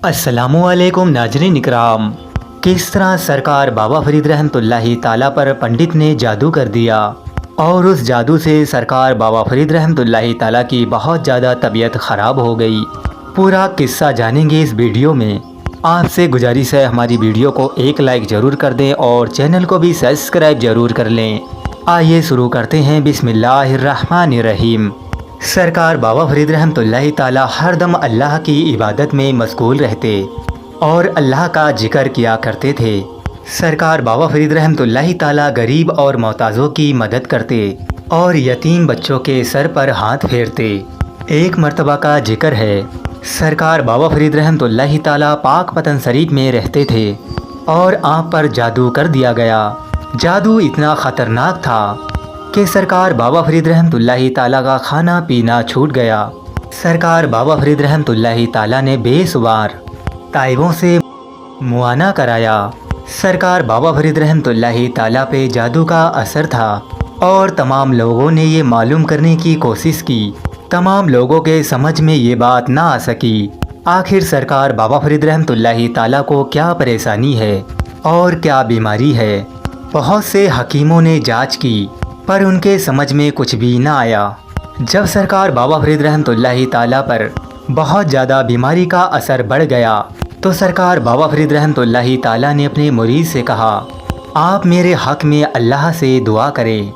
अस्सलामुअलैकुम नाज़रीन इकराम। किस तरह सरकार बाबा फरीद रहमतुल्लाहि ताला पर पंडित ने जादू कर दिया और उस जादू से सरकार बाबा फरीद रहमतुल्लाहि ताला की बहुत ज़्यादा तबीयत ख़राब हो गई। पूरा किस्सा जानेंगे इस वीडियो में। आपसे गुजारिश है हमारी वीडियो को एक लाइक ज़रूर कर दें और चैनल को भी सब्सक्राइब ज़रूर कर लें। आइए शुरू करते हैं। बिस्मिल्लाहिर्रहमानिर्रहीम। सरकार बाबा फरीद रहमतुल्लाहि ताला हरदम अल्लाह की इबादत में मशगूल रहते और अल्लाह का जिक्र किया करते थे। सरकार बाबा फरीद रहमतुल्लाहि ताला गरीब और मोहताजों की मदद करते और यतीम बच्चों के सर पर हाथ फेरते। एक मर्तबा का जिक्र है, सरकार बाबा फरीद रहमतुल्लाहि ताला पाक पतन शरीफ में रहते थे और आप पर जादू कर दिया गया। जादू इतना ख़तरनाक था कि सरकार बाबा फरीद रहमतुल्लाहि ताला का खाना पीना छूट गया। सरकार बाबा फरीद रहमतुल्लाहि ताला ने बेशुमार ताइबों से मुआना कराया। सरकार बाबा फरीद रहमतुल्लाहि ताला पे जादू का असर था और तमाम लोगों ने ये मालूम करने की कोशिश की। तमाम लोगों के समझ में ये बात ना आ सकी आखिर सरकार बाबा फरीद रहमतुल्लाहि ताला को क्या परेशानी है और क्या बीमारी है। बहुत से हकीमों ने जांच की पर उनके समझ में कुछ भी ना आया। जब सरकार बाबा फरीद रहमतुल्लाहि ताला पर बहुत ज़्यादा बीमारी का असर बढ़ गया तो सरकार बाबा फरीद रहमतुल्लाहि ताला ने अपने मुरीद से कहा, आप मेरे हक़ में अल्लाह से दुआ करें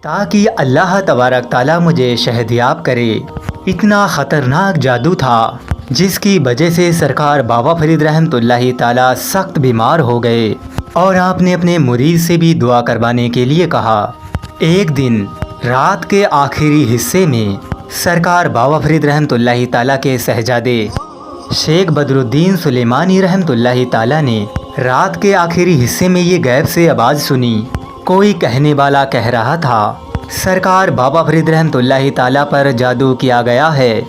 ताकि अल्लाह तबारक ताला मुझे शहदियाब करे। इतना ख़तरनाक जादू था जिसकी वजह से सरकार बाबा फरीद रहमतुल्लाहि ताला सख्त बीमार हो गए और आपने अपने मुरीद से भी दुआ करवाने के लिए कहा। एक दिन रात के आखिरी हिस्से में सरकार बाबा फरीद रहमतुल्लाहि ताला के शहजादे शेख बदरुद्दीन सुलेमानी रहमतुल्लाहि ताला ने रात के आखिरी हिस्से में ये गैब से आवाज़ सुनी। कोई कहने वाला कह रहा था, सरकार बाबा फरीद रहमतुल्लाहि ताला पर जादू किया गया है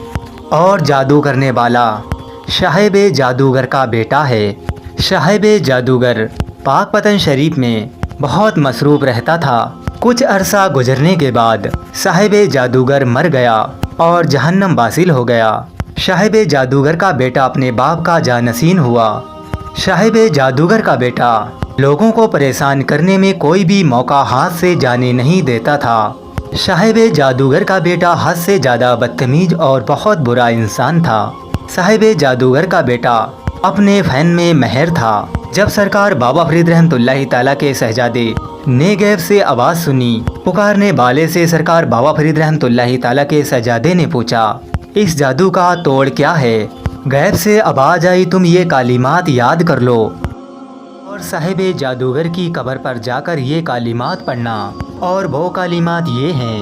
और जादू करने वाला साहिब जादूगर का बेटा है। साहिब जादूगर पाक पतन शरीफ में बहुत मसरूफ़ रहता था। कुछ अरसा गुजरने के बाद साहिब जादूगर मर गया और जहन्नम वासिल हो गया। साहिब जादूगर का बेटा अपने बाप का जानसीन हुआ। साहिब जादूगर का बेटा लोगों को परेशान करने में कोई भी मौका हाथ से जाने नहीं देता था। साहिब जादूगर का बेटा हद से ज़्यादा बदतमीज और बहुत बुरा इंसान था। साहिब जादूगर का बेटा अपने फैन में महर था। जब सरकार बाबा फरीद रहमतुल्लाहि ताला के शहजादे ने गैब से आवाज़ सुनी, पुकारने वाले से सरकार बाबा फरीद रहमतुल्लाहि ताला के शहजादे ने पूछा, इस जादू का तोड़ क्या है। गैब से आवाज़ आई, तुम ये कालिमात याद कर लो और साहिब जादूगर की कब्र पर जाकर ये कालिमात पढ़ना। और वो कालिमात ये हैं,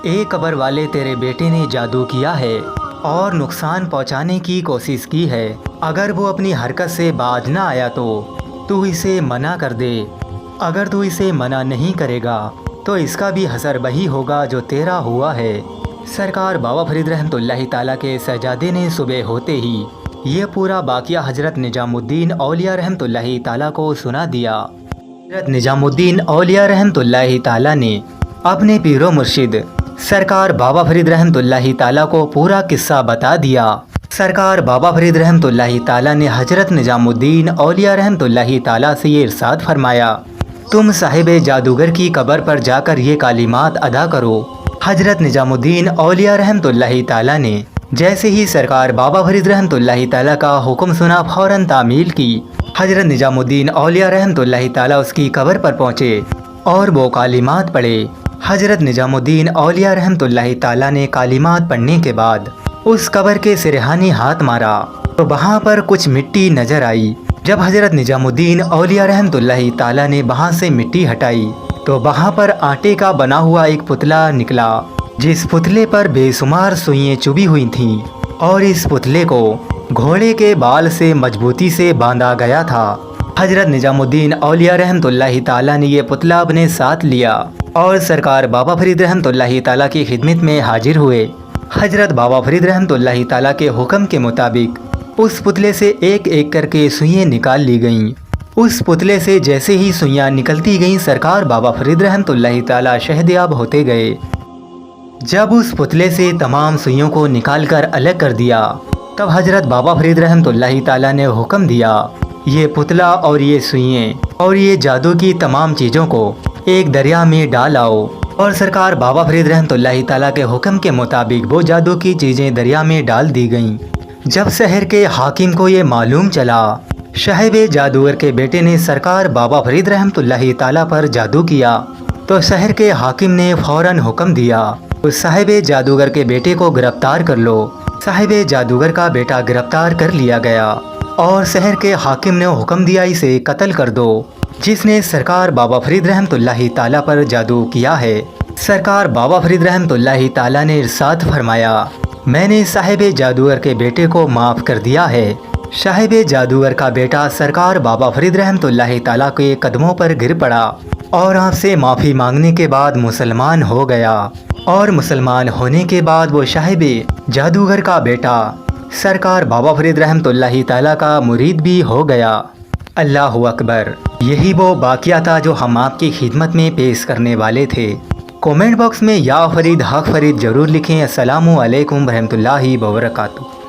ए कब्र वाले, तेरे बेटे ने जादू किया है और नुकसान पहुंचाने की कोशिश की है। अगर वो अपनी हरकत से बाज ना आया तो तू इसे मना कर दे। अगर तू इसे मना नहीं करेगा तो इसका भी असर वही होगा जो तेरा हुआ है। सरकार बाबा फरीद रहमतुल्लाहि ताला के शहजादे ने सुबह होते ही ये पूरा वाक़या हज़रत निजामुद्दीन औलिया रहमतुल्लाहि ताला को सुना दिया। हज़रत निजामुद्दीन औलिया रहमतुल्लाहि ताला ने अपने पीरो मुर्शिद सरकार बाबा फरीद रहमतुल्लाहि ताला को पूरा किस्सा बता दिया। सरकार बाबा फरीद रहमतुल्लाहि ताला ने हज़रत निजामुद्दीन औलिया रहमतुल्लाहि ताला से ये इरशाद फरमाया, तुम साहिब जादूगर की कब्र पर जाकर ये कालिमात अदा करो। हज़रत निजामुद्दीन औलिया रहमतुल्लाहि ताला ने जैसे ही सरकार बाबा फरीद रहमतुल्लाहि ताला का हुक्म सुना, फ़ौरन तामील की। हज़रत निजामुद्दीन औलिया रहमतुल्लाहि ताला उसकी कब्र पर पहुँचे और वो कालिमात पढ़े। हज़रत निजामुद्दीन औलिया रहमतुल्लाहि ताला ने कालिमात पढ़ने के बाद उस कब्र के सिरहाने हाथ मारा तो वहाँ पर कुछ मिट्टी नज़र आई। जब हज़रत निजामुद्दीन औलिया रहमतुल्लाहि ताला ने वहाँ से मिट्टी हटाई तो वहाँ पर आटे का बना हुआ एक पुतला निकला, जिस पुतले पर बेशुमार सुइयाँ चुभी हुई थीं और इस पुतले को घोड़े के बाल से मजबूती से बांधा गया था। हज़रत निजामुद्दीन औलिया रहमतुल्लाहि ताला ने ये पुतला अपने साथ लिया और सरकार बाबा फरीद रहमतुल्लाहि ताला की खिदमत में हाजिर हुए। हज़रत बाबा फरीद रहमतुल्लाहि ताला के हुक्म के मुताबिक उस पुतले से एक एक करके सुइयाँ निकाल ली गईं। उस पुतले से जैसे ही सुइयाँ निकलती गईं, सरकार बाबा फरीद रहमतुल्लाहि ताला शहदियाब होते गए। जब उस पुतले से तमाम सुइयों को निकाल कर अलग कर दिया तब हजरत बाबा फरीद रहमतुल्लाहि ताला ने हुक्म दिया, ये पुतला और ये सुइयाँ और ये जादू की तमाम चीज़ों को एक दरिया में डाल आओ। और सरकार बाबा फरीद रहमतुल्लाहि ताला के हुक्म के मुताबिक वो जादू की चीज़ें दरिया में डाल दी गईं। जब शहर के हाकिम को ये मालूम चला साहिब जादूगर के बेटे ने सरकार बाबा फरीद रहमतुल्लाहि ताला पर जादू किया, तो शहर के हाकिम ने फौरन हुक्म दिया, उस साहिब जादूगर के बेटे को गिरफ्तार कर लो। साहिब जादूगर का बेटा गिरफ्तार कर लिया गया और शहर के हाकिम ने हुक्म दिया, इसे कत्ल कर दो जिसने सरकार बाबा फरीद रहमतुल्लाहि ताला पर जादू किया है। सरकार बाबा फरीद रहमतुल्लाहि ताला ने इरशाद फरमाया, मैंने साहिब जादूगर के बेटे को माफ़ कर दिया है। साहिब जादूगर का बेटा सरकार बाबा फरीद रहमतुल्लाहि ताला के कदमों पर गिर पड़ा और आपसे माफ़ी मांगने के बाद मुसलमान हो गया, और मुसलमान होने के बाद वो साहिब जादूगर का बेटा सरकार बाबा फरीद रहमतुल्लाहि ताला का मुरीद भी हो गया। अल्लाह अकबर। यही वो वाक़या था जो हम आपकी खिदमत में पेश करने वाले थे। कमेंट बॉक्स में या फरीद हक फरीद ज़रूर लिखें। अस्सलामु अलैकुम रहमतुल्लाहि व बरकातुहू।